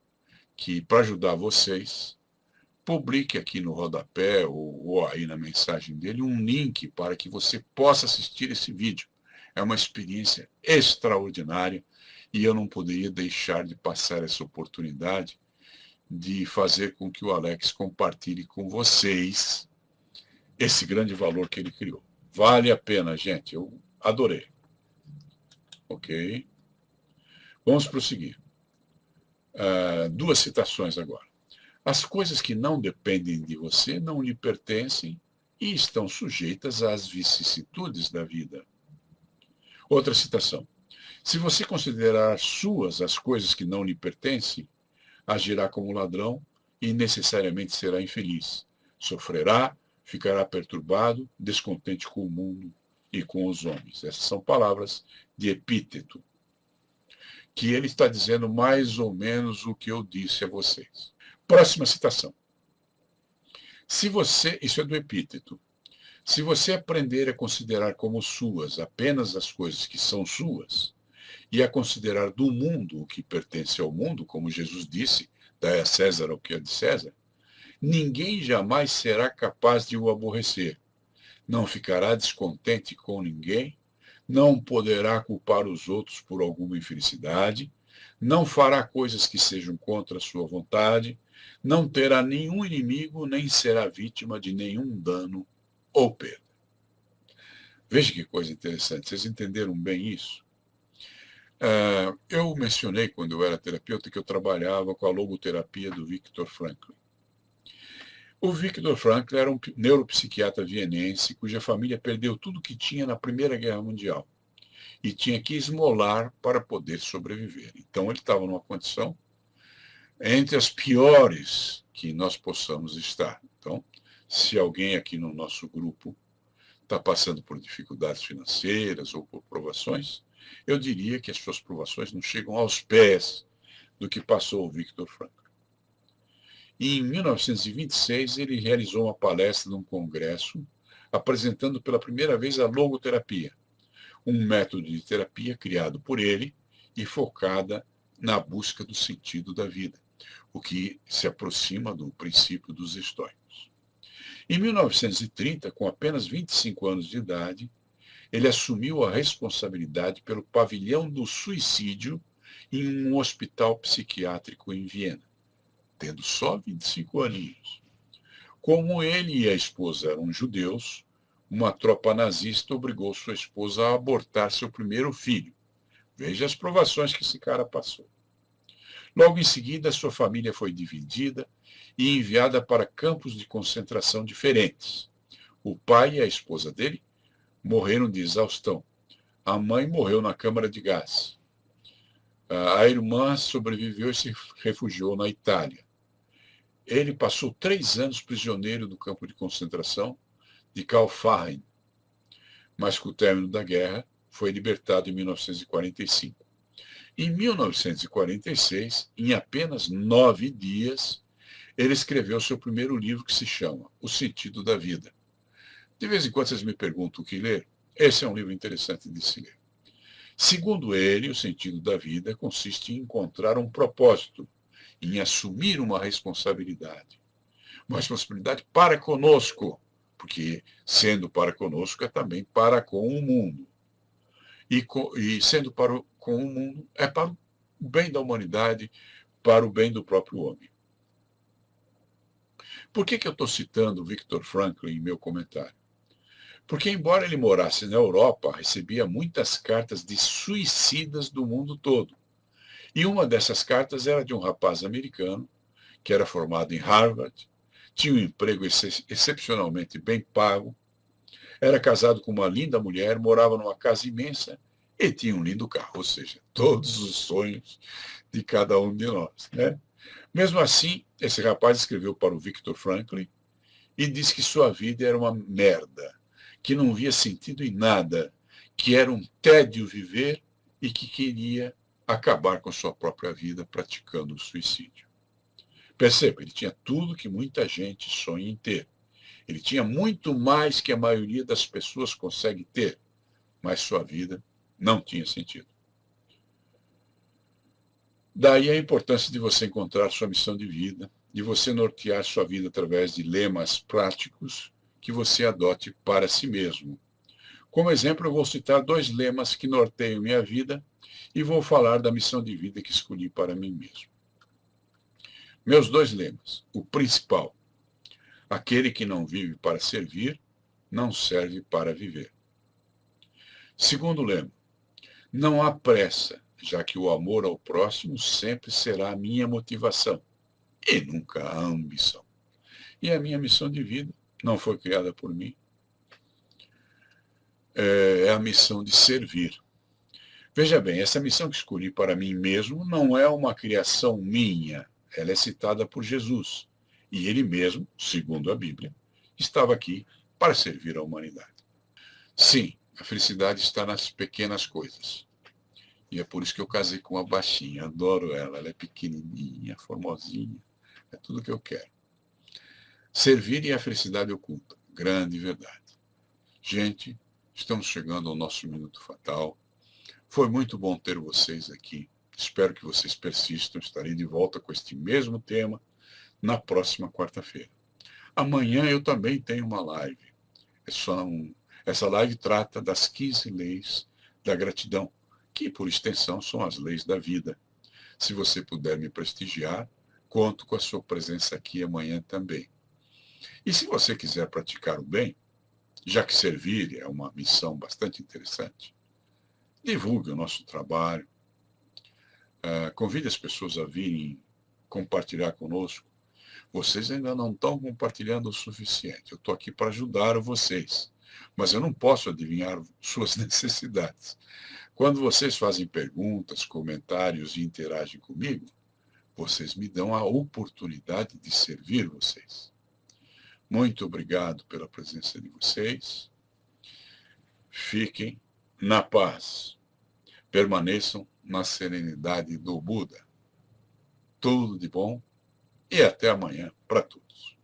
que, para ajudar vocês, publique aqui no rodapé ou aí na mensagem dele um link para que você possa assistir esse vídeo. É uma experiência extraordinária e eu não poderia deixar de passar essa oportunidade de fazer com que o Alex compartilhe com vocês esse grande valor que ele criou. Vale a pena, gente. Eu adorei. Ok? Vamos prosseguir. 2 citações agora. As coisas que não dependem de você não lhe pertencem e estão sujeitas às vicissitudes da vida. Outra citação. Se você considerar suas as coisas que não lhe pertencem, agirá como ladrão e necessariamente será infeliz. Sofrerá, ficará perturbado, descontente com o mundo e com os homens. Essas são palavras de Epíteto, que ele está dizendo mais ou menos o que eu disse a vocês. Próxima citação. Isso é do Epíteto. Se você aprender a considerar como suas apenas as coisas que são suas, e a considerar do mundo o que pertence ao mundo, como Jesus disse, dai a César o que é de César, ninguém jamais será capaz de o aborrecer. Não ficará descontente com ninguém, não poderá culpar os outros por alguma infelicidade, não fará coisas que sejam contra a sua vontade, não terá nenhum inimigo, nem será vítima de nenhum dano ou perda. Veja que coisa interessante. Vocês entenderam bem isso? Eu mencionei, quando eu era terapeuta, que eu trabalhava com a logoterapia do Viktor Frankl. O Viktor Frankl era um neuropsiquiatra vienense cuja família perdeu tudo que tinha na Primeira Guerra Mundial e tinha que esmolar para poder sobreviver. Então ele estava numa condição entre as piores que nós possamos estar. Então, se alguém aqui no nosso grupo está passando por dificuldades financeiras ou por provações, eu diria que as suas provações não chegam aos pés do que passou o Viktor Frankl. E em 1926, ele realizou uma palestra num congresso, apresentando pela primeira vez a logoterapia, um método de terapia criado por ele e focada na busca do sentido da vida, o que se aproxima do princípio dos estoicos. Em 1930, com apenas 25 anos de idade, ele assumiu a responsabilidade pelo pavilhão do suicídio em um hospital psiquiátrico em Viena, tendo só 25 aninhos. Como ele e a esposa eram judeus, uma tropa nazista obrigou sua esposa a abortar seu primeiro filho. Veja as provações que esse cara passou. Logo em seguida, sua família foi dividida e enviada para campos de concentração diferentes. O pai e a esposa dele morreram de exaustão. A mãe morreu na câmara de gás. A irmã sobreviveu e se refugiou na Itália. Ele passou 3 anos prisioneiro do campo de concentração de Kaufering, mas com o término da guerra foi libertado em 1945. Em 1946, em apenas 9 dias, ele escreveu seu primeiro livro que se chama O Sentido da Vida. De vez em quando vocês me perguntam o que ler. Esse é um livro interessante de se ler. Segundo ele, o sentido da vida consiste em encontrar um propósito, em assumir uma responsabilidade. Uma responsabilidade para conosco, porque sendo para conosco é também para com o mundo. E sendo com o mundo é para o bem da humanidade, para o bem do próprio homem. Por que eu estou citando Viktor Frankl em meu comentário? Porque, embora ele morasse na Europa, recebia muitas cartas de suicidas do mundo todo. E uma dessas cartas era de um rapaz americano, que era formado em Harvard, tinha um emprego excepcionalmente bem pago, era casado com uma linda mulher, morava numa casa imensa e tinha um lindo carro, ou seja, todos os sonhos de cada um de nós, né? Mesmo assim, esse rapaz escreveu para o Viktor Frankl e disse que sua vida era uma merda, que não via sentido em nada, que era um tédio viver e que queria acabar com sua própria vida praticando o suicídio. Perceba, ele tinha tudo que muita gente sonha em ter. Ele tinha muito mais que a maioria das pessoas consegue ter, mas sua vida não tinha sentido. Daí a importância de você encontrar sua missão de vida, de você nortear sua vida através de lemas práticos que você adote para si mesmo. Como exemplo, eu vou citar 2 lemas que norteiam minha vida e vou falar da missão de vida que escolhi para mim mesmo. Meus 2 lemas. O principal: aquele que não vive para servir, não serve para viver. Segundo lema: não há pressa, já que o amor ao próximo sempre será a minha motivação e nunca a ambição. E a minha missão de vida não foi criada por mim, é a missão de servir. Veja bem, essa missão que escolhi para mim mesmo não é uma criação minha, ela é citada por Jesus. E ele mesmo, segundo a Bíblia, estava aqui para servir a humanidade. Sim, a felicidade está nas pequenas coisas. E é por isso que eu casei com uma baixinha. Adoro ela. Ela é pequenininha, formosinha. É tudo que eu quero. Servir e a felicidade oculta. Grande verdade. Gente, estamos chegando ao nosso minuto fatal. Foi muito bom ter vocês aqui. Espero que vocês persistam. Estarei de volta com este mesmo tema na próxima quarta-feira. Amanhã eu também tenho uma live. Essa live trata das 15 leis da gratidão, que, por extensão, são as leis da vida. Se você puder me prestigiar, conto com a sua presença aqui amanhã também. E se você quiser praticar o bem, já que servir é uma missão bastante interessante, divulgue o nosso trabalho, convide as pessoas a virem compartilhar conosco. Vocês ainda não estão compartilhando o suficiente. Eu estou aqui para ajudar vocês, mas eu não posso adivinhar suas necessidades. Quando vocês fazem perguntas, comentários e interagem comigo, vocês me dão a oportunidade de servir vocês. Muito obrigado pela presença de vocês. Fiquem na paz. Permaneçam na serenidade do Buda. Tudo de bom e até amanhã para todos.